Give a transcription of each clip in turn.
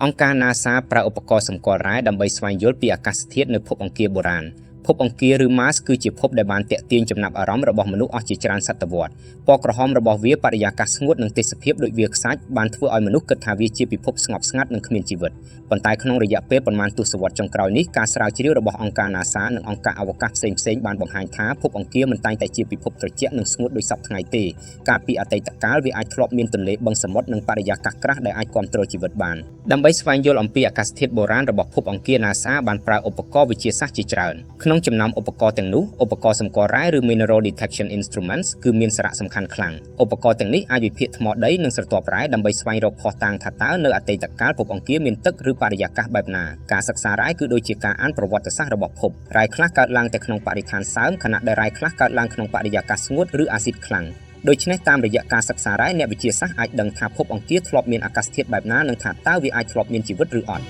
អង្គការ NASA ប្រើឧបករណ៍សម្គាល់រ៉ែដើម្បីស្វែងយល់ពីអាកាសធាតុនៅភពអង្គារបុរាណភពអង្គារឬ Mars គឺជាភពដែលបានទាក់ទាញចំណាប់អារម្មណ៍របស់មនុស្សអស់ជាច្រើនសតវត្សពណ៌ក្រហមរបស់វាបរិយាកាសស្ងួតនិងទេសភាពដូចវាខ្សាច់បានធ្វើឲ្យមនុស្សគិតថាវាជាពិភពស្ងប់ស្ងាត់និងគ្មានជីវិតប៉ុន្តែក្នុងរយៈពេលប៉ុន្មានទសវត្សរ៍ចុងក្រោយនេះការស្រាវជ្រាវរបស់អង្គការ NASA និងអង្គការអវកាសផ្សេងៗបានបង្ហាញថាភពអង្គារមិនតែងតែជាពិភពត្រជាក់និងស្ងួតដូចសពថ្ងៃទេកាលពីអតីតកាលវាអាចធ្លាប់មានទន្លេបឹងសមុទ្រនិងបរិយាកាសក្រាស់ដែលអាចគ្រប់គ្រងជីវិតបានដើម្បីស្វែងយល់អំពីអាកាសធាតុបុរាណរបស់ភពអង្គារ NASA បានប្រើឧបករណ៍វិទ្យាសាស្ត្រជាច្រើនក្នុងចំណោមឧបករណ៍ទាំងនោះឧបករណ៍សម្គាល់រ៉ែឬ Mineral Detection Instruments គឺមានសារៈសំខាន់ខ្លាំងឧបករណ៍ទាំងនេះអាចវិភាគថ្មដីនិងស្រទាប់រ៉ែដើម្បីស្វែងរកភស្តុតាងថាតើនៅអតីតកាលភពអង្គារមានទឹកឬបរិយាកាសបែបណាការសិក្សារ៉ែគឺដូចជាការអានប្រវត្តិសាស្ត្ររបស់ភពរ៉ែខ្លះកើតឡើងតែក្នុងបរិស្ថានសើមខណៈដែលរ៉ែខ្លះកើតឡើងក្នុងបរិយាកាសស្ងួតឬអាស៊ីតខ្លាំងដូច្នេះតាមរយៈការសិក្សារ៉ែអ្នកវិទ្យាសាស្ត្រអាចដឹងថាភពអង្គារធ្លាប់មានអាកាសធាតុបែបណានិងថាតើវាអាចធ្លាប់មានជីវិតឬអត់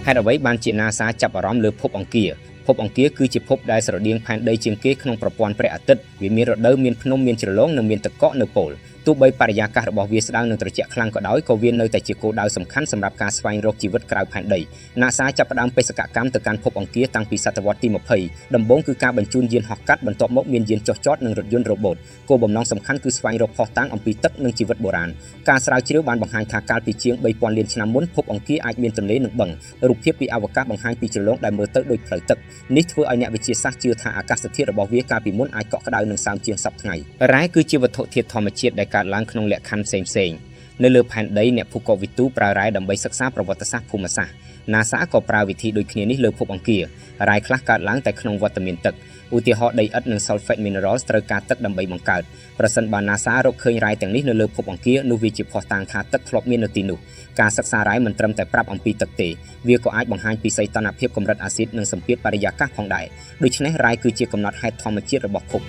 ហេតុអ្វីបានជា NASA ចាប់អារម្មណ៍លើភពអង្គារភពអង្គារគឺជាភពដែលស្រដៀងផែនដីជាងគេក្នុងប្រព័ន្ធព្រះអាទិត្យវាមានរដូវមានភ្នំមានជ្រលងនិងមានទឹកកកនៅប៉ូលទោះបីបរិយាកាសរបស់វាស្តើងនិងត្រជាក់ខ្លាំងក៏ដោយក៏វានៅតែជាគោលដៅសំខាន់សម្រាប់ការស្វែងរកជីវិតក្រៅផែនដី NASA ចាប់ផ្ដើមបេសកកម្មទៅកាន់ភពអង្គារតាំងពីសតវត្សទី20ដំបូងគឺការបញ្ជូនយានហោះកាត់បន្ទាប់មកមានយានចុះចតនិងរថយន្តរ៉ូបូតគោលបំណងសំខាន់គឺស្វែងរកភស្តុតាងអំពីទឹកនិងជីវិតបុរាណការស្រាវជ្រាវបានបង្ហាញថាកាលពីជាង 3000 លានឆ្នាំមុនភពអង្គារអាចមានទន្លេនិងបឹងរូបភាពពីអវកាសបង្ហាញពីជ្រលងដែលមើលទៅដូចផ្លូវទឹកនេះធ្វើឲ្យអ្នកវិទ្យាសាស្ត្រជឿថាអាកាសធាតុរបស់វាកាលពីមុនអាចកក់ក្ដៅនិងសើមជាងសប្តាហ៍ថ្ងៃរ៉ែគឺជាវត្ថុធាតុធម្មជាតិដែលកើតឡើងក្នុងលក្ខខណ្ឌផ្សេងៗនៅលើផែនដីអ្នកភូកុវិទូប្រើរ៉ែដើម្បីសិក្សាប្រវត្តិសាស្ត្រភូមិសាស្ត្រ NASA ក៏ប្រើវិធីដូចគ្នានេះលើភពអង្គាររ៉ែខ្លះកើតឡើងតែក្នុងវត្តមានទឹកឧទាហរណ៍ដីឥដ្ឋនិង sulfate minerals ត្រូវការទឹកដើម្បីបង្កើតប្រសិនបើ NASA រកឃើញរ៉ែទាំងនេះនៅលើភពអង្គារនោះវាជាភស្តុតាងថាទឹកធ្លាប់មាននៅទីនោះការសិក្សារ៉ែមិនត្រឹមតែប្រាប់អំពីទឹកទេវាក៏អាចបង្ហាញពីសីតុណ្ហភាពកម្រិតអាស៊ីតនិងសម្ពាធបរិយាកាសផងដែរដូច្នេះរ៉ែគឺជាកំណត់ហេតុធម្មជាតិរបស់ភព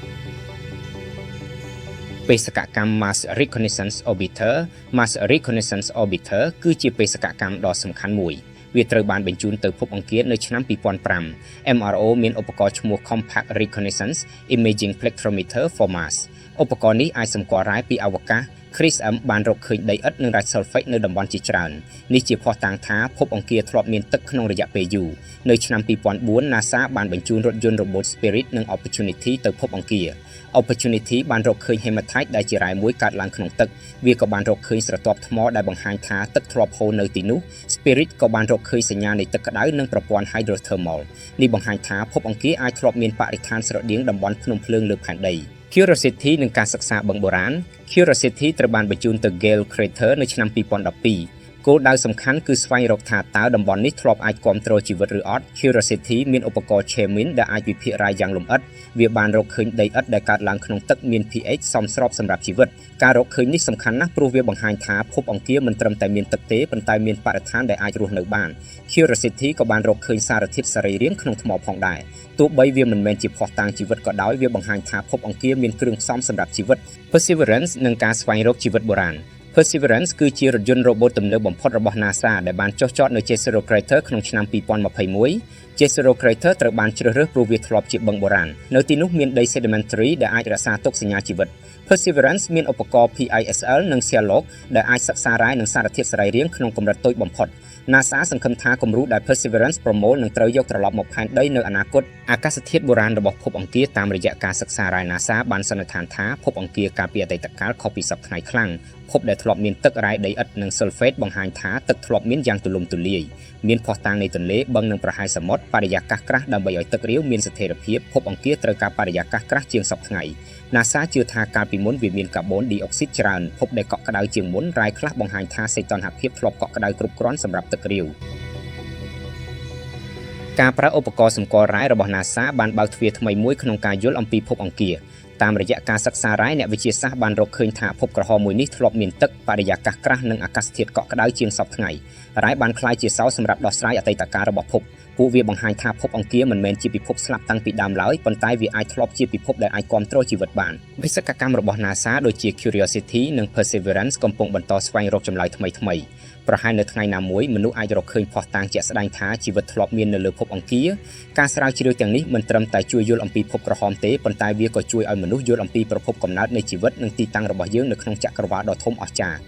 បេសកកម្ម Mars Reconnaissance Orbiter គឺជាបេសកកម្មដ៏សំខាន់មួយវាត្រូវបានបញ្ជូនទៅភពអង្គារនៅឆ្នាំ2005 MRO មានឧបករណ៍ឈ្មោះ Compact Reconnaissance Imaging Spectrometer for Mars ឧបករណ៍នេះអាចសម្គាល់រ៉ែពីអវកាស Chris M បានរកឃើញដីឥដ្ឋនិងរ៉ែ Sulfate នៅតំបន់ជាច្រើននេះជាភស្តុតាងថាភពអង្គារធ្លាប់មានទឹកក្នុងរយៈពេលយូរនៅឆ្នាំ2004 NASA បានបញ្ជូនរថយន្ត Robot Spirit និង Opportunity ទៅភពអង្គារ Opportunity បានរកឃើញ Hematite ដែលជារ៉ែមួយកើតឡើងក្នុងទឹកវាក៏បានរកឃើញស្រទាប់ថ្មដែលបង្ហាញថាទឹកធ្លាប់ហូរនៅទីនោះ Spirit ក៏បានរកឃើញសញ្ញានៃទឹកក្តៅនិងប្រព័ន្ធ Hydrothermal នេះបង្ហាញថាភពអង្គារអាចធ្លាប់មានបរិស្ថានស្រដៀងតំបន់ភ្នំភ្លើងលើផែនដី Curiosity និងការសិក្សាបឹងបុរាណ Curiosity ត្រូវបានបញ្ជូនទៅ Gale Crater នៅឆ្នាំ2012គោលដៅសំខាន់គឺស្វែងរកថាតើតំបន់នេះធ្លាប់អាចគ្រប់គ្រងជីវិតឬអត់ Curiosity មានឧបករណ៍ Chemin ដែលអាចវិភាគរ៉ែយ៉ាងលម្អិតវាបានរកឃើញដីឥដ្ឋដែលកើតឡើងក្នុងទឹកមាន pH សមស្របសម្រាប់ជីវិតការរកឃើញនេះសំខាន់ណាស់ព្រោះវាបង្ហាញថាភពអង្គារមិនត្រឹមតែមានទឹកទេប៉ុន្តែមានបរិស្ថានដែលអាចរស់នៅបាន Curiosity ក៏បានរកឃើញសារធាតុសរីរាង្គក្នុងថ្មផងដែរទោះបីវាមិនមែនជាភស្តុតាងជីវិតក៏ដោយវាបង្ហាញថាភពអង្គារមានគ្រឿងផ្សំសម្រាប់ជីវិត Perseverance និងការស្វែងរកជីវិតបុរាណPerseverance គឺជារថយន្តរ៉ូបូតទំនើបបំផុតរបស់ NASA ដែលបានចុះចតនៅ Jezero Crater ក្នុងឆ្នាំ2021 Jezero Crater ត្រូវបានជ្រើសរើសព្រោះវាធ្លាប់ជាបឹងបុរាណនៅទីនោះមានដី sedimentary ដែលអាចរក្សាទុកសញ្ញាជីវិត Perseverance មានឧបករណ៍ PISL និង Cialog ដែលអាចសិក្សារ៉ែនិងសារធាតុសរីរាង្គក្នុងកម្រិតតូចបំផុត NASA សង្ឃឹមថាគំរូដែល Perseverance ប្រមូលនឹងត្រូវយកត្រឡប់មកផែនដីនៅអនាគតអាកាសធាតុបុរាណរបស់ភពអង្គារតាមរយៈការសិក្សារ៉ែ NASA បានសន្និដ្ឋានថាភពអង្គារកាលពីអតីតកាលខុសពីសពថ្ងៃខ្លាំងភពដែលធ្លាប់មានទឹករ៉ែដីឥដ្ឋនិង Sulfate បង្ហាញថាទឹកធ្លាប់មានយ៉ាងទូលំទូលាយមានភស្តុតាងនៃទន្លេបឹងនិងប្រហែលសមុទ្របរិយាកាសក្រាស់ដើម្បីឲ្យទឹករាវមានស្ថិរភាពភពអង្គារត្រូវការបរិយាកាសក្រាស់ជាងសពថ្ងៃ NASA ជឿថាកាលពីមុនវាមានកាបូនឌីអុកស៊ីតច្រើនភពដែលកក់ក្ដៅជាងមុនរ៉ែខ្លះបង្ហាញថាសីតុណ្ហភាពធ្លាប់កក់ក្ដៅគ្រប់គ្រាន់សម្រាប់ទឹករាវការប្រើឧបករណ៍សម្គាល់រ៉ែរបស់ NASA បានបើកទ្វារថ្មីមួយក្នុងការយល់អំពីភពអង្គារតាមរយៈការសិក្សារ៉ែអ្នកវិទ្យាសាស្ត្របានរកឃើញថាភពក្រហមមួយនេះធ្លាប់មានទឹកបរិយាកាសក្រាស់និងអាកាសធាតុកក់ក្ដៅជាងសពថ្ងៃរ៉ែបានក្លាយជាសោសម្រាប់ដោះស្រាយអតីតកាលរបស់ភពពួកវាបង្ហាញថាភពអង្គារមិនមែនជាពិភពស្លាប់តាំងពីដើមឡើយប៉ុន្តែវាអាចធ្លាប់ជាពិភពដែលអាចគ្រប់គ្រងជីវិតបានបេសកកម្មរបស់ NASA ដូចជា Curiosity និង Perseverance កំពុងបន្តស្វែងរកចម្លើយថ្មីៗប្រហែលនៅថ្ងៃណាមួយមនុស្សអាចរកឃើញភស្តុតាងជាក់ស្ដែងថាជីវិតធ្លាប់មាននៅលើភពអង្គារការស្រាវជ្រាវទាំងនេះមិនត្រឹមតែជួយយល់អំពីភពក្រហមទេប៉ុន្តែវាក៏ជួយឲ្យមនុស្សយល់អំពីប្រភពកំណើតនៃជីវិតនិងទីតាំងរបស់យើងនៅក្នុងចក្រវាឡដ៏ធំអស្ចារ្យ